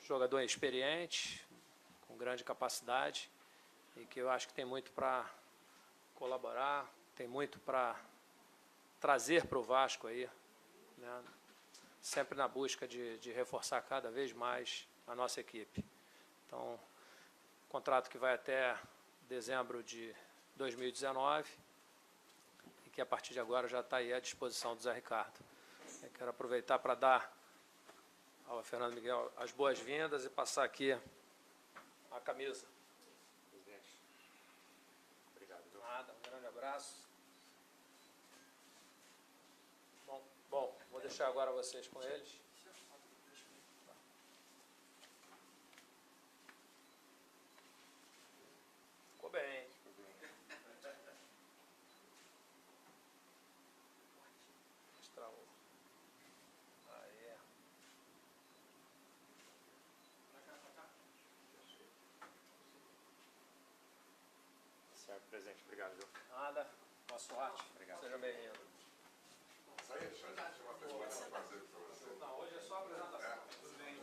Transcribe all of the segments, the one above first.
jogador experiente, com grande capacidade, e que eu acho que tem muito para colaborar, tem muito para trazer para o Vasco aí, né? Sempre na busca de reforçar cada vez mais a nossa equipe. Então, contrato que vai até dezembro de 2019 e que a partir de agora já está aí à disposição do Zé Ricardo. Eu quero aproveitar para dar ao Fernando Miguel as boas-vindas e passar aqui a camisa. Presidente, obrigado. Nada, um grande abraço. Bom, vou deixar agora vocês com eles. Ficou bem. Mostrar o... Aí. Certo, presidente, obrigado, viu? Nada, boa sorte. Obrigado. Seja bem-vindo. Isso aí, Xande, tinha uma pergunta para fazer para você. Não, hoje é só a apresentação. Tudo bem.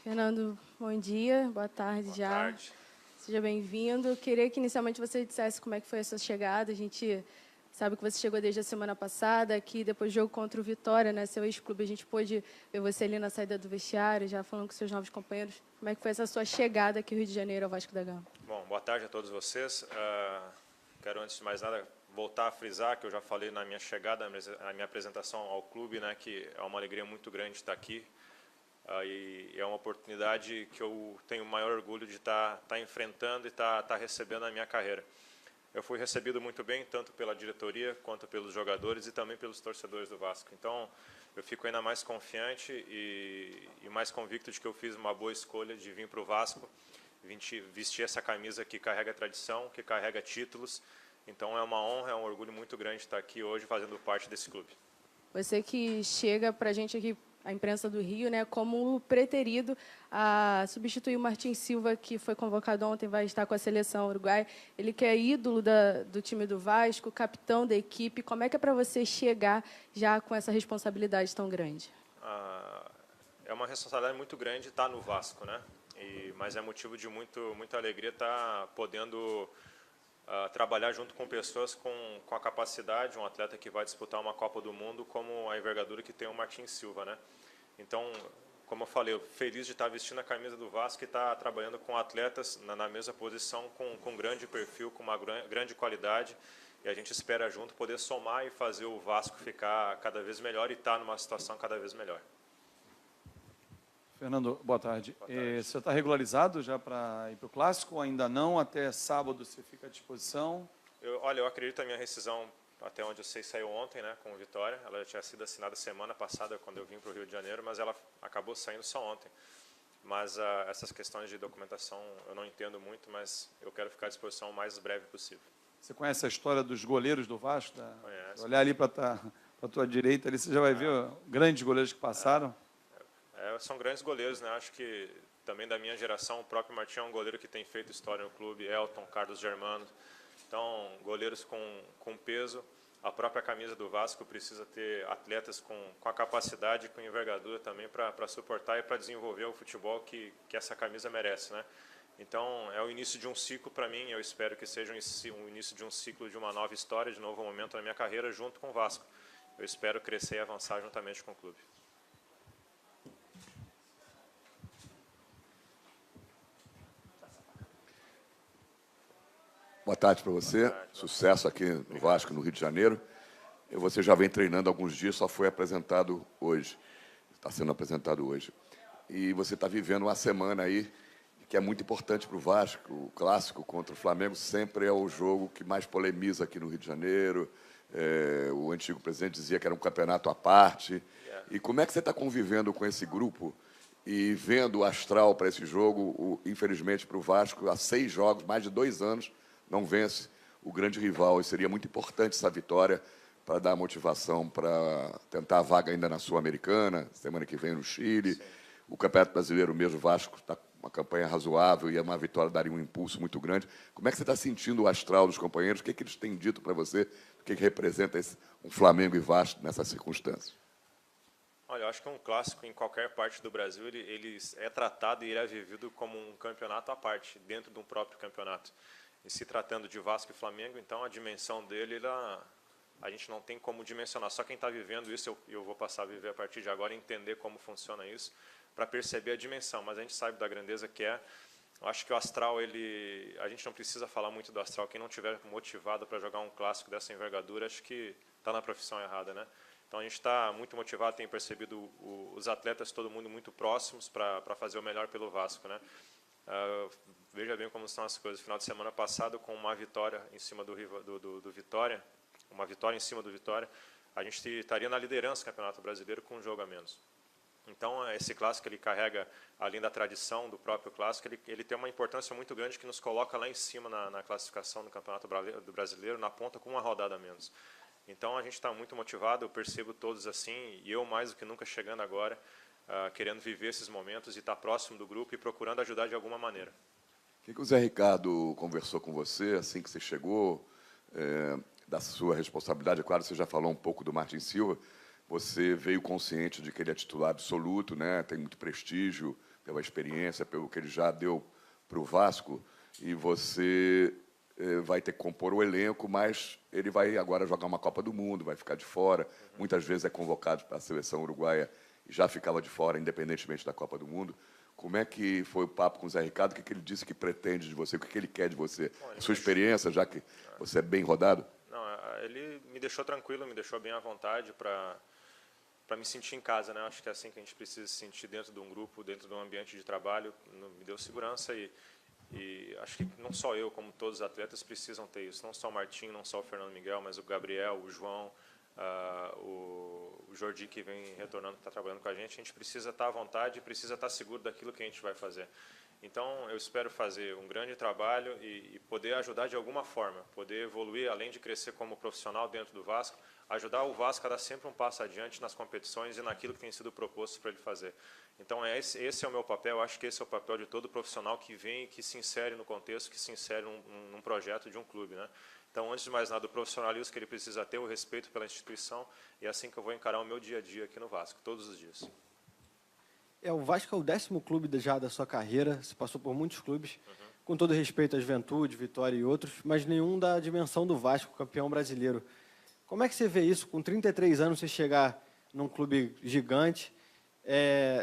Fernando, bom dia, boa tarde já. Boa tarde. Seja bem-vindo. Queria que inicialmente você dissesse como é que foi a sua chegada. A gente sabe que você chegou desde a semana passada, aqui depois do jogo contra o Vitória, né, seu ex-clube, a gente pôde ver você ali na saída do vestiário, já falando com seus novos companheiros. Como é que foi essa sua chegada aqui no Rio de Janeiro ao Vasco da Gama? Bom, boa tarde a todos vocês. Quero, antes de mais nada, voltar a frisar que eu já falei na minha chegada, na minha apresentação ao clube, né, que é uma alegria muito grande estar aqui. E é uma oportunidade que eu tenho o maior orgulho de estar enfrentando e estar recebendo na minha carreira. Eu fui recebido muito bem, tanto pela diretoria, quanto pelos jogadores e também pelos torcedores do Vasco. Então, eu fico ainda mais confiante e mais convicto de que eu fiz uma boa escolha de vir para o Vasco, vestir essa camisa que carrega tradição, que carrega títulos. Então, é uma honra, é um orgulho muito grande estar aqui hoje fazendo parte desse clube. Você que chega para a gente aqui, a imprensa do Rio, né, como o preterido a substituir o Martin Silva, que foi convocado ontem, vai estar com a seleção uruguaia. Ele que é ídolo do time do Vasco, capitão da equipe. Como é que é para você chegar já com essa responsabilidade tão grande? É uma responsabilidade muito grande estar no Vasco, né? Mas é motivo de muita alegria estar podendo trabalhar junto com pessoas com a capacidade, um atleta que vai disputar uma Copa do Mundo como a envergadura que tem o Martin Silva, né? Então, como eu falei, eu feliz de estar vestindo a camisa do Vasco e estar trabalhando com atletas na mesma posição, com grande perfil, com uma grande qualidade, e a gente espera junto poder somar e fazer o Vasco ficar cada vez melhor e estar numa situação cada vez melhor. Fernando, boa tarde. Boa tarde. Você está regularizado já para ir para o Clássico ou ainda não? Até sábado você fica à disposição? Olha, eu acredito que a minha rescisão, até onde eu sei, saiu ontem, né, com o Vitória. Ela já tinha sido assinada semana passada, quando eu vim para o Rio de Janeiro, mas ela acabou saindo só ontem. Mas essas questões de documentação eu não entendo muito, mas eu quero ficar à disposição o mais breve possível. Você conhece a história dos goleiros do Vasco? Conhece. Olhar ali para a tua direita, ali você já vai ver grandes goleiros que passaram. São grandes goleiros, né? Acho que também da minha geração, o próprio Martim é um goleiro que tem feito história no clube, Elton, Carlos Germano. Então, goleiros com peso. A própria camisa do Vasco precisa ter atletas com a capacidade, com envergadura também para suportar e para desenvolver o futebol que essa camisa merece, né? Então, é o início de um ciclo para mim. Eu espero que seja um início de um ciclo de uma nova história, de um novo momento na minha carreira junto com o Vasco. Eu espero crescer e avançar juntamente com o clube. Boa tarde para você. Sucesso aqui no Vasco, no Rio de Janeiro. Você já vem treinando há alguns dias, só foi apresentado hoje. Está sendo apresentado hoje. E você está vivendo uma semana aí que é muito importante para o Vasco. O Clássico contra o Flamengo sempre é o jogo que mais polemiza aqui no Rio de Janeiro. O antigo presidente dizia que era um campeonato à parte. E como é que você está convivendo com esse grupo e vendo o astral para esse jogo? Infelizmente, para o Vasco, há 6 jogos, mais de 2 anos, não vence o grande rival. E seria muito importante essa vitória para dar motivação para tentar a vaga ainda na Sul-Americana, semana que vem no Chile. Sim. O Campeonato Brasileiro mesmo, o Vasco está uma campanha razoável e uma vitória daria um impulso muito grande. Como é que você está sentindo o astral dos companheiros? O que eles têm dito para você? O que representa um Flamengo e Vasco nessas circunstâncias? Olha, eu acho que um clássico em qualquer parte do Brasil, ele é tratado e ele é vivido como um campeonato à parte, dentro de um próprio campeonato. E se tratando de Vasco e Flamengo, então a dimensão dele, a gente não tem como dimensionar. Só quem está vivendo isso, eu vou passar a viver a partir de agora, entender como funciona isso, para perceber a dimensão. Mas a gente sabe da grandeza que é. Eu acho que o astral, a gente não precisa falar muito do astral. Quem não estiver motivado para jogar um clássico dessa envergadura, acho que está na profissão errada, né? Então a gente está muito motivado, tem percebido os atletas, todo mundo muito próximos para fazer o melhor pelo Vasco, né? Veja bem como são as coisas. Final de semana passado, com uma vitória em cima do Vitória, uma vitória em cima do Vitória, a gente estaria na liderança do Campeonato Brasileiro com um jogo a menos. Então esse clássico, ele carrega, além da tradição do próprio clássico, ele tem uma importância muito grande que nos coloca lá em cima na classificação do Campeonato Brasileiro, na ponta, com uma rodada a menos. Então a gente está muito motivado, eu percebo todos assim, e eu mais do que nunca chegando agora, querendo viver esses momentos e estar próximo do grupo e procurando ajudar de alguma maneira. O que o Zé Ricardo conversou com você assim que você chegou, da sua responsabilidade? É claro, você já falou um pouco do Martin Silva, você veio consciente de que ele é titular absoluto, né? Tem muito prestígio pela experiência, pelo que ele já deu para o Vasco, e você vai ter que compor o elenco, mas ele vai agora jogar uma Copa do Mundo, vai ficar de fora. Muitas vezes é convocado para a seleção uruguaia e já ficava de fora, independentemente da Copa do Mundo. Como é que foi o papo com o Zé Ricardo? O que ele disse que pretende de você? O que ele quer de você? A sua experiência, já que você é bem rodado? Não, ele me deixou tranquilo, me deixou bem à vontade para me sentir em casa, né? Acho que é assim que a gente precisa se sentir dentro de um grupo, dentro de um ambiente de trabalho. Me deu segurança e acho que não só eu, como todos os atletas precisam ter isso. Não só o Martim, não só o Fernando Miguel, mas o Gabriel, o João, o Jordi, que vem retornando, que está trabalhando com a gente precisa estar à vontade e precisa estar seguro daquilo que a gente vai fazer. Então, eu espero fazer um grande trabalho e poder ajudar de alguma forma, poder evoluir, além de crescer como profissional dentro do Vasco, ajudar o Vasco a dar sempre um passo adiante nas competições e naquilo que tem sido proposto para ele fazer. Então, esse é o meu papel, acho que esse é o papel de todo profissional que vem e que se insere no contexto, que se insere num projeto de um clube, né? Então, antes de mais nada, o profissionalismo que ele precisa ter, o respeito pela instituição, e é assim que eu vou encarar o meu dia a dia aqui no Vasco, todos os dias. O Vasco é o 10º clube já da sua carreira, você passou por muitos clubes, com todo respeito à Juventude, Vitória e outros, mas nenhum da dimensão do Vasco, campeão brasileiro. Como é que você vê isso, com 33 anos, você chegar num clube gigante?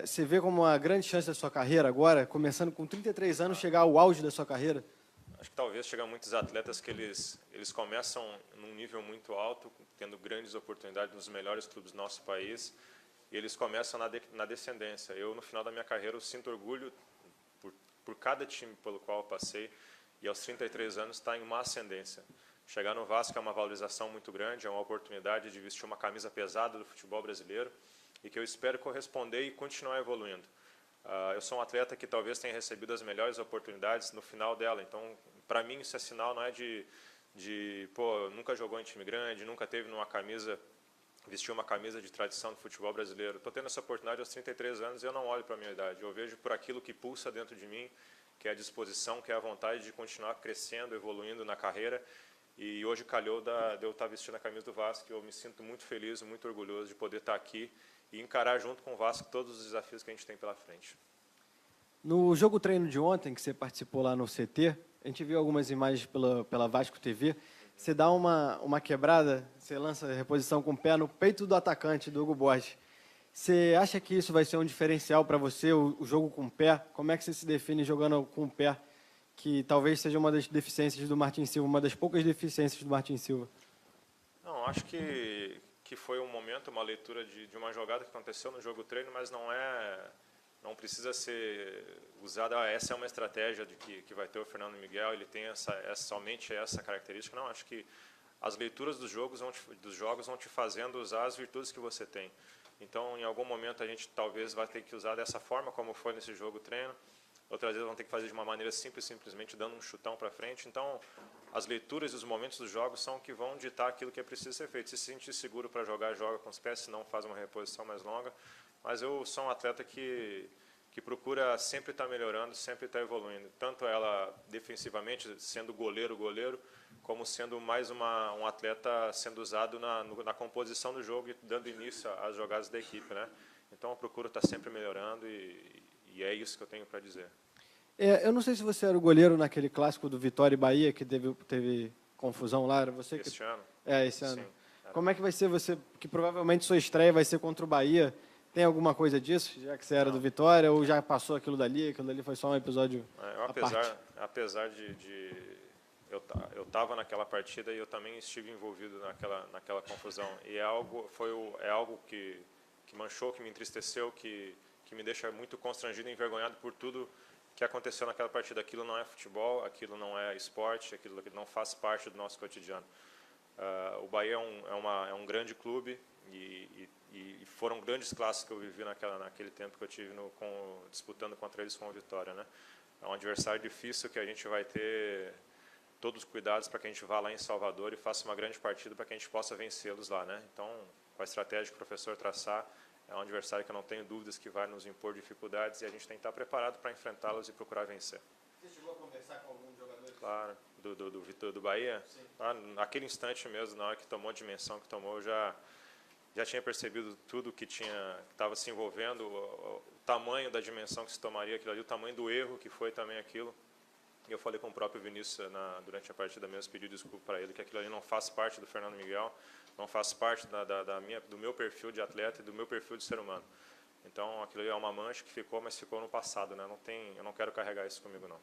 Você vê como uma grande chance da sua carreira agora, começando com 33 anos, chegar ao auge da sua carreira? Acho que talvez chegam muitos atletas que eles começam num nível muito alto, tendo grandes oportunidades nos melhores clubes do nosso país, e eles começam na descendência. Eu, no final da minha carreira, eu sinto orgulho por cada time pelo qual eu passei, e aos 33 anos está em uma ascendência. Chegar no Vasco é uma valorização muito grande, é uma oportunidade de vestir uma camisa pesada do futebol brasileiro, e que eu espero corresponder e continuar evoluindo. Eu sou um atleta que talvez tenha recebido as melhores oportunidades no final dela, então, para mim, isso é sinal, não é pô, nunca jogou em time grande, nunca teve vestiu uma camisa de tradição do futebol brasileiro. Estou tendo essa oportunidade aos 33 anos e eu não olho para a minha idade. Eu vejo por aquilo que pulsa dentro de mim, que é a disposição, que é a vontade de continuar crescendo, evoluindo na carreira. E hoje calhou de eu estar vestindo a camisa do Vasco, e eu me sinto muito feliz, muito orgulhoso de poder estar aqui e encarar junto com o Vasco todos os desafios que a gente tem pela frente. No jogo treino de ontem, que você participou lá no CT, a gente viu algumas imagens pela Vasco TV, você dá uma quebrada, você lança a reposição com o pé no peito do atacante, do Hugo Borges. Você acha que isso vai ser um diferencial para você, o jogo com o pé? Como é que você se define jogando com o pé, que talvez seja uma das deficiências do Martin Silva, uma das poucas deficiências do Martin Silva? Não, acho que foi um momento, uma leitura de uma jogada que aconteceu no jogo treino, mas não precisa ser usada, essa é uma estratégia que vai ter o Fernando Miguel, ele tem somente essa característica. Não, acho que as leituras dos jogos vão te fazendo usar as virtudes que você tem. Então, em algum momento, a gente talvez vai ter que usar dessa forma, como foi nesse jogo treino. Outras vezes vão ter que fazer de uma maneira simples, simplesmente dando um chutão para frente. Então, as leituras e os momentos dos jogos são que vão ditar aquilo que é preciso ser feito. Se sentir seguro para jogar, joga com os pés, se não faz uma reposição mais longa. Mas eu sou um atleta que que procura sempre estar melhorando, sempre estar evoluindo. Tanto ela defensivamente, sendo goleiro, como sendo mais um atleta sendo usado na composição do jogo e dando início às jogadas da equipe, né? Então eu procuro estar sempre melhorando e é isso que eu tenho para dizer. Eu não sei se você era o goleiro naquele clássico do Vitória e Bahia, que teve confusão lá. Era você Este ano? Esse ano. Sim. Como é que vai ser você, que provavelmente sua estreia vai ser contra o Bahia? Tem alguma coisa disso, já que você era do Vitória, ou já passou aquilo dali foi só um episódio Apesar de eu estava naquela partida e eu também estive envolvido naquela confusão. E é algo que manchou, que me entristeceu, que me deixa muito constrangido e envergonhado por tudo que aconteceu naquela partida. Aquilo não é futebol, aquilo não é esporte, aquilo não faz parte do nosso cotidiano. O Bahia é um grande clube e foram grandes clássicos que eu vivi naquele tempo que eu tive disputando contra eles com a Vitória, né? É um adversário difícil que a gente vai ter todos os cuidados para que a gente vá lá em Salvador e faça uma grande partida para que a gente possa vencê-los lá, né? Então, com a estratégia que o professor traçar, é um adversário que eu não tenho dúvidas que vai nos impor dificuldades e a gente tem que estar preparado para enfrentá-los e procurar vencer. Você chegou a conversar com algum jogador? Claro, do Bahia. Sim. Naquele instante mesmo, na hora que tomou a dimensão que tomou, eu já tinha percebido tudo que estava se envolvendo, o tamanho da dimensão que se tomaria aquilo ali, o tamanho do erro que foi também aquilo. E eu falei com o próprio Vinícius durante a partida mesmo, pedi desculpa para ele, que aquilo ali não faz parte do Fernando Miguel, não faz parte do meu perfil de atleta e do meu perfil de ser humano. Então, aquilo ali é uma mancha que ficou, mas ficou no passado, né? Eu não quero carregar isso comigo, não.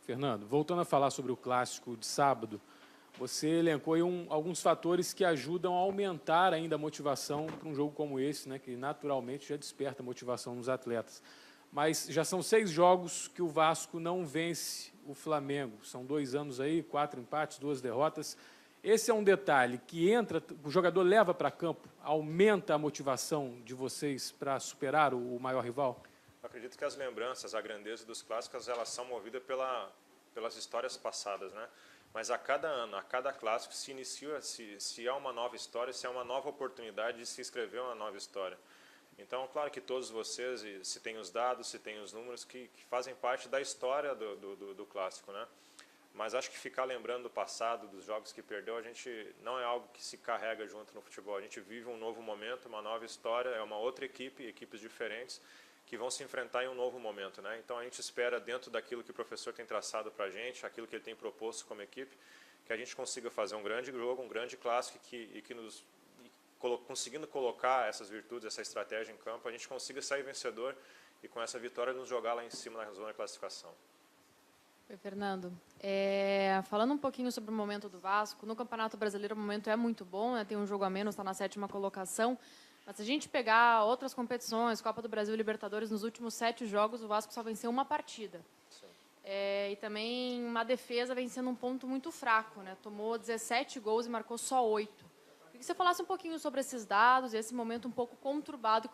Fernando, voltando a falar sobre o clássico de sábado, você elencou aí alguns fatores que ajudam a aumentar ainda a motivação para um jogo como esse, né, que naturalmente já desperta motivação nos atletas. Mas já são 6 jogos que o Vasco não vence o Flamengo. São 2 anos aí, 4 empates, 2 derrotas. Esse é um detalhe que o jogador leva para campo, aumenta a motivação de vocês para superar o maior rival? Eu acredito que as lembranças, a grandeza dos clássicos, elas são movidas pelas histórias passadas, né? Mas a cada ano, a cada clássico, se há uma nova história, se há uma nova oportunidade de se escrever uma nova história. Então, claro que todos vocês, se tem os dados, se tem os números, que fazem parte da história do clássico, né? Mas acho que ficar lembrando do passado, dos jogos que perdeu, a gente não é algo que se carrega junto no futebol. A gente vive um novo momento, uma nova história, é uma outra equipes diferentes, que vão se enfrentar em um novo momento, né? Então a gente espera, dentro daquilo que o professor tem traçado para a gente, aquilo que ele tem proposto como equipe, que a gente consiga fazer um grande jogo, um grande clássico conseguindo colocar essas virtudes, essa estratégia em campo, a gente consiga sair vencedor e com essa vitória nos jogar lá em cima na zona de classificação. Oi, Fernando. Falando um pouquinho sobre o momento do Vasco, no Campeonato Brasileiro o momento é muito bom, né? Tem um jogo a menos, está na 7ª colocação. Mas se a gente pegar outras competições, Copa do Brasil e Libertadores, nos últimos 7 jogos o Vasco só venceu uma partida. E também uma defesa vem sendo um ponto muito fraco, né? Tomou 17 gols e marcou só 8. Queria que você falasse um pouquinho sobre esses dados e esse momento um pouco conturbado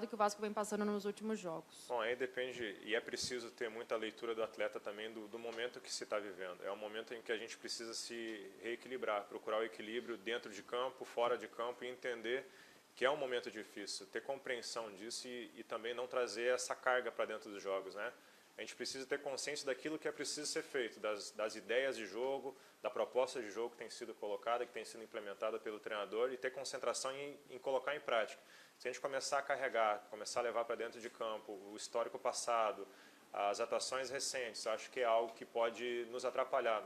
que o Vasco vem passando nos últimos jogos. Bom, aí depende, e é preciso ter muita leitura do atleta também, do momento que se está vivendo. É um momento em que a gente precisa se reequilibrar, procurar o equilíbrio dentro de campo, fora de campo e entender que é um momento difícil, ter compreensão disso e também não trazer essa carga para dentro dos jogos, né? A gente precisa ter consciência daquilo que é preciso ser feito, das ideias de jogo, da proposta de jogo que tem sido colocada, que tem sido implementada pelo treinador e ter concentração em colocar em prática. Se a gente começar a carregar, começar a levar para dentro de campo o histórico passado, as atuações recentes, acho que é algo que pode nos atrapalhar.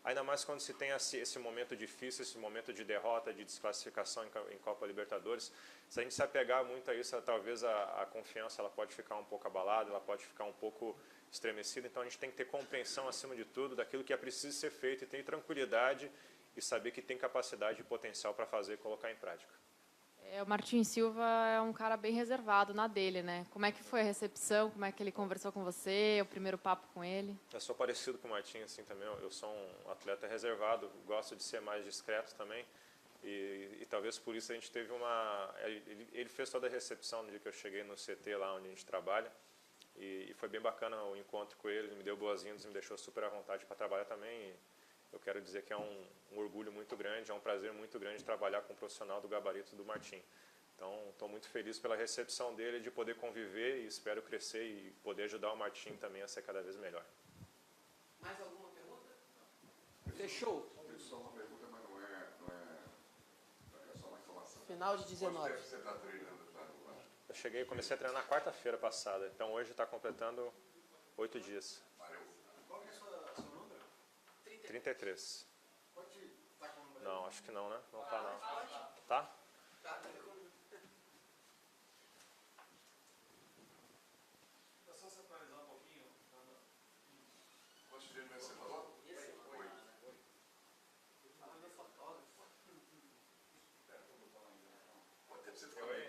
Ainda mais quando se tem esse momento difícil, esse momento de derrota, de desclassificação em Copa Libertadores. Se a gente se apegar muito a isso, talvez a confiança ela pode ficar um pouco abalada, ela pode ficar um pouco estremecida. Então a gente tem que ter compreensão, acima de tudo, daquilo que é preciso ser feito e ter tranquilidade e saber que tem capacidade e potencial para fazer e colocar em prática. O Martin Silva é um cara bem reservado na dele, né? Como é que foi a recepção? Como é que ele conversou com você? O primeiro papo com ele? Eu sou parecido com o Martin, assim, também. Eu sou um atleta reservado, gosto de ser mais discreto também. E talvez por isso a gente teve Ele fez toda a recepção no dia que eu cheguei no CT, lá onde a gente trabalha. E foi bem bacana o encontro com ele, me deu boas-vindas, me deixou super à vontade para trabalhar também. E eu quero dizer que é um orgulho muito grande, é um prazer muito grande trabalhar com um profissional do gabarito do Martin. Então, estou muito feliz pela recepção dele, de poder conviver e espero crescer e poder ajudar o Martim também a ser cada vez melhor. Mais alguma pergunta? Fechou. Só uma pergunta, mas não é só uma informação. Final de 19. Você está treinando já no Vasco? Eu comecei a treinar na quarta-feira passada, então hoje está completando 8 dias. Qual que é o seu número? 33. Pode estar com o número? Não, acho que não, né? Não tá, não. Tá? Só se atualizar um pouquinho. Quantos dias você falou? 8. Quanto tempo você ficou?